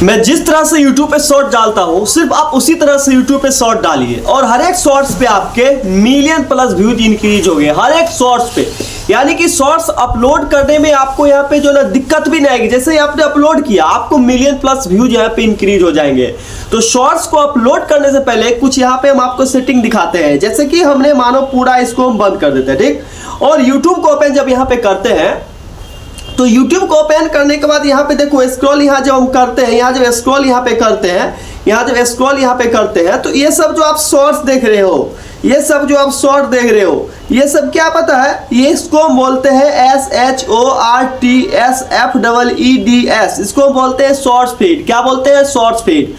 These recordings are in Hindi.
मैं जिस तरह से YouTube पे शॉर्ट डालता हूँ सिर्फ आप उसी तरह से YouTube पे शॉर्ट डालिए और हर एक शॉर्ट्स पे आपके मिलियन प्लस व्यूज इंक्रीज हो गए हर एक शॉर्ट्स पे। यानी कि शॉर्ट्स अपलोड करने में आपको यहाँ पे जो ना दिक्कत भी नहीं आएगी। जैसे ही आपने अपलोड किया आपको मिलियन प्लस व्यूज यहाँ पे इंक्रीज हो जाएंगे। तो शॉर्ट्स को अपलोड करने से पहले कुछ यहाँ पे हम आपको सेटिंग दिखाते हैं। जैसे कि हमने मानो पूरा इसको हम बंद कर देते हैं, ठीक। और यूट्यूब को ओपन जब यहाँ पे करते हैं तो YouTube को ओपन करने के बाद यहाँ पे देखो स्क्रॉल यहाँ जब हम करते हैं, यहाँ जब स्क्रॉल यहाँ पे करते हैं, यहाँ जब स्क्रॉल यहाँ पे करते हैं तो ये सब जो आप शॉर्ट्स देख रहे हो, ये सब जो आप शॉर्ट देख रहे हो, ये सब क्या पता है, ये इसको हम बोलते हैं SHORTSFEEDS। इसको हम बोलते हैं शॉर्ट्स फीड। क्या बोलते हैं? Shorts feed.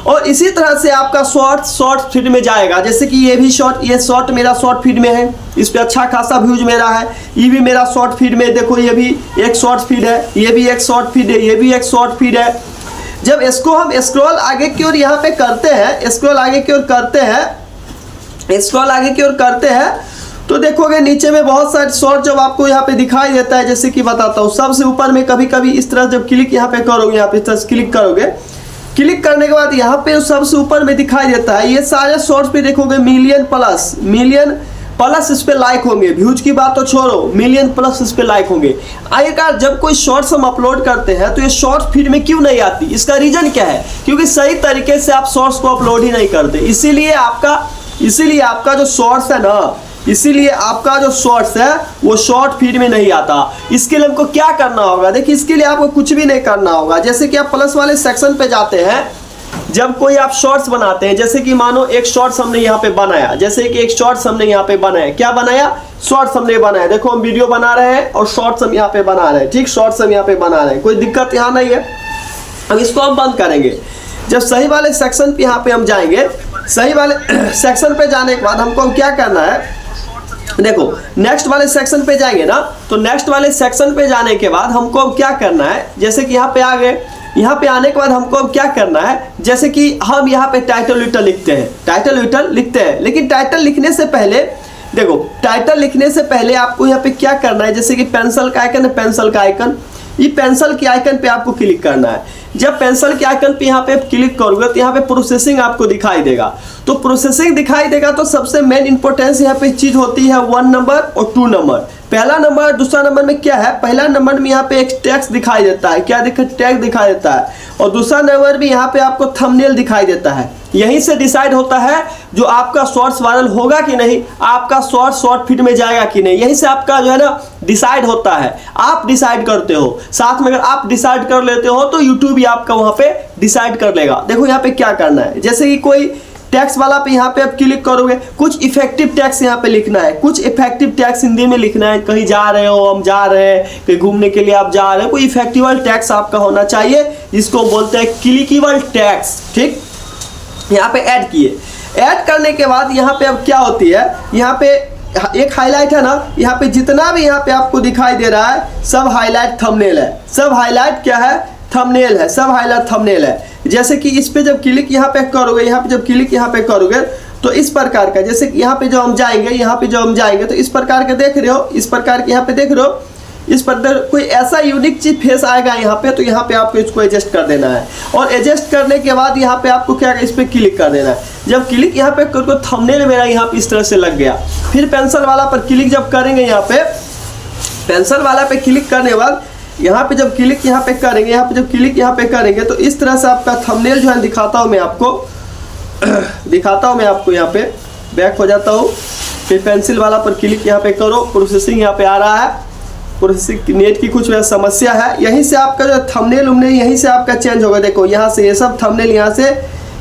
और इसी तरह से आपका शॉर्ट फीड में जाएगा। जैसे कि ये भी ये शॉर्ट मेरा शॉर्ट फीड में है, इस पे अच्छा खासा व्यूज मेरा है। ये भी मेरा शॉर्ट फीड में, देखो ये भी एक शॉर्ट फीड है, ये भी एक शॉर्ट फीड है, ये भी एक शॉर्ट फीड है। जब इसको हम स्क्रॉल आगे की ओर यहाँ पे करते हैं, स्क्रॉल आगे की ओर करते हैं, स्क्रॉल आगे की ओर करते हैं तो देखोगे नीचे में बहुत सारे शॉर्ट जब आपको यहाँ पे दिखाई देता है। जैसे कि बताता हूँ, सबसे ऊपर में कभी कभी इस तरह जब क्लिक यहाँ पे करोगे, यहाँ पे इस तरह से क्लिक करोगे, क्लिक करने के बाद यहाँ पे सबसे ऊपर में दिखाई देता है। ये सारे शॉर्ट्स पे देखोगे मिलियन प्लस इस पे लाइक होंगे। व्यूज की बात तो छोड़ो, मिलियन प्लस इस पे लाइक होंगे। आखिरकार जब कोई शॉर्ट्स हम अपलोड करते हैं तो ये शॉर्ट्स फीड में क्यों नहीं आती? इसका रीजन क्या है? क्योंकि सही तरीके से आप शॉर्ट्स को अपलोड ही नहीं करते। इसीलिए आपका जो शॉर्ट्स है ना, इसीलिए आपका जो शॉर्ट्स है वो शॉर्ट फीड में नहीं आता। इसके लिए हमको क्या करना होगा? देखिए, इसके लिए आपको कुछ भी नहीं करना होगा। जैसे कि आप प्लस वाले सेक्शन पे जाते हैं, जब कोई आप शॉर्ट्स बनाते हैं, जैसे कि मानो एक शॉर्ट्स हमने यहाँ पे बनाया, जैसे कि एक शॉर्ट्स हमने यहाँ पे बनाया, क्या बनाया? शॉर्ट्स हमने बनाया। देखो हम वीडियो बना रहे हैं और शॉर्ट्स हम यहाँ पे बना रहे हैं, ठीक। शॉर्ट्स हम यहाँ पे बना रहे हैं, कोई दिक्कत यहाँ नहीं है। अब इसको हम बंद करेंगे। जब सही वाले सेक्शन पे यहाँ पे हम जाएंगे, सही वाले सेक्शन पे जाने के बाद हमको क्या करना है, देखो नेक्स्ट वाले सेक्शन पे जाएंगे ना, तो नेक्स्ट वाले सेक्शन पे जाने के बाद हमको अब क्या करना है, जैसे कि यहाँ पे आ गए, यहाँ पे आने के बाद हमको अब क्या करना है, जैसे कि हम यहाँ पे टाइटल विटल लिखते हैं, लेकिन टाइटल लिखने से पहले देखो, टाइटल लिखने से पहले आपको यहाँ पे क्या करना है, जैसे कि पेंसिल का आइकन है, पेंसिल का आइकन, ये पेंसिल के आइकन पे आपको क्लिक करना है। जब पेंसिल के आइकन पे यहाँ पे क्लिक करोगे तो यहाँ पे प्रोसेसिंग आपको दिखाई देगा। तो प्रोसेसिंग दिखाई देगा तो सबसे मेन इंपॉर्टेंस यहाँ पे चीज होती है 1 नंबर और 2 नंबर। पहला नंबर, दूसरा नंबर में क्या है, पहला नंबर में यहाँ पे एक टेक्स्ट दिखाई देता है, क्या टैग दिखाई देता है, और दूसरा नंबर भी यहाँ पे आपको थंबनेल दिखाई देता है। यहीं से डिसाइड होता है जो आपका शॉर्ट्स वायरल होगा कि नहीं, आपका शॉर्ट फीड में जाएगा कि नहीं। यहीं से आपका जो है ना डिसाइड होता है, आप डिसाइड करते हो। साथ में अगर आप डिसाइड कर लेते हो तो यूट्यूब भी आपका वहां पे डिसाइड कर लेगा। देखो यहाँ पे क्या करना है, जैसे कि कोई टैक्स वाला पे यहाँ पे आप क्लिक करोगे, कुछ इफेक्टिव टैक्स यहाँ पे लिखना है, कुछ इफेक्टिव टैक्स हिंदी में लिखना है। कहीं जा रहे हो, हम जा रहे हैं, कहीं घूमने के लिए आप जा रहे हो, कोई इफेक्टिवल टैक्स आपका होना चाहिए, जिसको बोलते हैं क्लिकेबल टैक्स, ठीक। यहाँ पे ऐड किए, ऐड करने के बाद यहाँ पे अब क्या होती है, यहाँ पे एक हाईलाइट है ना, यहाँ पे जितना भी यहाँ पे आपको दिखाई दे रहा है सब हाईलाइट थंबनेल है, सब हाईलाइट क्या है, थंबनेल है, सब हाईलाइट थंबनेल है। जैसे कि इस पे जब क्लिक यहाँ पे करोगे, यहाँ पे जब क्लिक यहाँ पे करोगे तो इस प्रकार का, जैसे कि यहाँ पे जो हम जाएंगे, यहाँ पे जो हम जाएंगे तो इस प्रकार के देख रहे हो, इस प्रकार के यहाँ पे देख रहे हो, इस पर कोई ऐसा यूनिक चीज फेस आएगा यहाँ पे, तो यहाँ पे आपको इसको एडजस्ट कर देना है। और एडजस्ट करने के बाद यहाँ पे आपको क्या, इस पे क्लिक कर देना है। जब क्लिक यहाँ पे करो, थंबनेल मेरा यहाँ पे इस तरह से लग गया। फिर पेंसिल वाला पर क्लिक जब करेंगे, यहाँ पे पेंसिल वाला पे क्लिक करने के बाद यहाँ पे जब क्लिक यहाँ पे करेंगे, यहाँ पे जब क्लिक यहाँ पे करेंगे तो इस तरह से आपका थंबनेल जो है दिखाता हूँ मैं आपको यहाँ पे बैक हो जाता हूँ। फिर पेंसिल वाला पर क्लिक यहाँ पे करो, प्रोसेसिंग यहाँ पे आ रहा है, प्रोसेसिंग नेट की कुछ समस्या है। यहीं से आपका जो थंबनेल यहीं से आपका चेंज होगा। देखो यहाँ से ये सब थंबनेल यहाँ से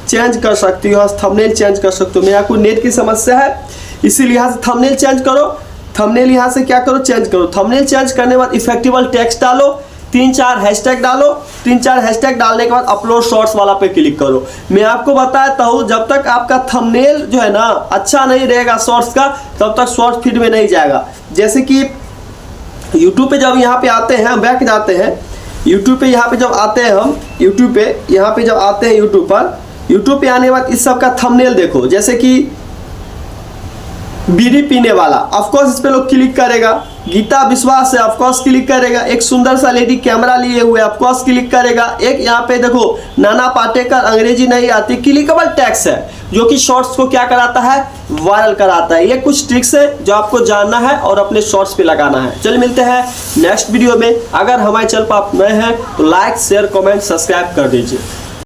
चेंज कर सकती हो, थंबनेल चेंज कर सकते हो। मेरा कोई नेट की समस्या है, इसीलिए यहाँ से थंबनेल चेंज करो, थंबनेल यहाँ से क्या करो, चेंज करो। थंबनेल चेंज करने के बाद इफेक्टिवल टेक्स्ट डालो, 3-4 हैशटैग डालो, 3-4 हैशटैग डालने के बाद अपलोड शॉर्ट्स वाला पे क्लिक करो। मैं आपको बताता हूँ, जब तक आपका थंबनेल जो है ना अच्छा नहीं रहेगा शॉर्ट्स का, तब तक शॉर्ट फीड में नहीं जाएगा। जैसे कि यूट्यूब पे जब यहाँ पे आते हैं, हम बैक जाते हैं, यूट्यूब पे यहाँ पे जब आते हैं हम, यूट्यूब पे यहाँ पे जब आते हैं यूट्यूब पे आने के बाद इस सब का थंबनेल देखो, जैसे कि बीड़ी पीने वाला, ऑफ कोर्स इस पे लोग क्लिक करेगा, गीता विश्वास है, ऑफकोर्स क्लिक करेगा। एक सुंदर सा लेडी कैमरा लिए हुए, ऑफकोर्स क्लिक करेगा। एक यहाँ पे देखो नाना पाटेकर, अंग्रेजी नहीं आती, क्लिकेबल टैक्स है जो कि शॉर्ट्स को क्या कराता है, वायरल कराता है। ये कुछ ट्रिक्स है जो आपको जानना है और अपने शॉर्ट्स पे लगाना है। चल मिलते हैं नेक्स्ट वीडियो में। अगर हमारे चैनल पर आप नए हैं तो लाइक शेयर कमेंट सब्सक्राइब कर दीजिए।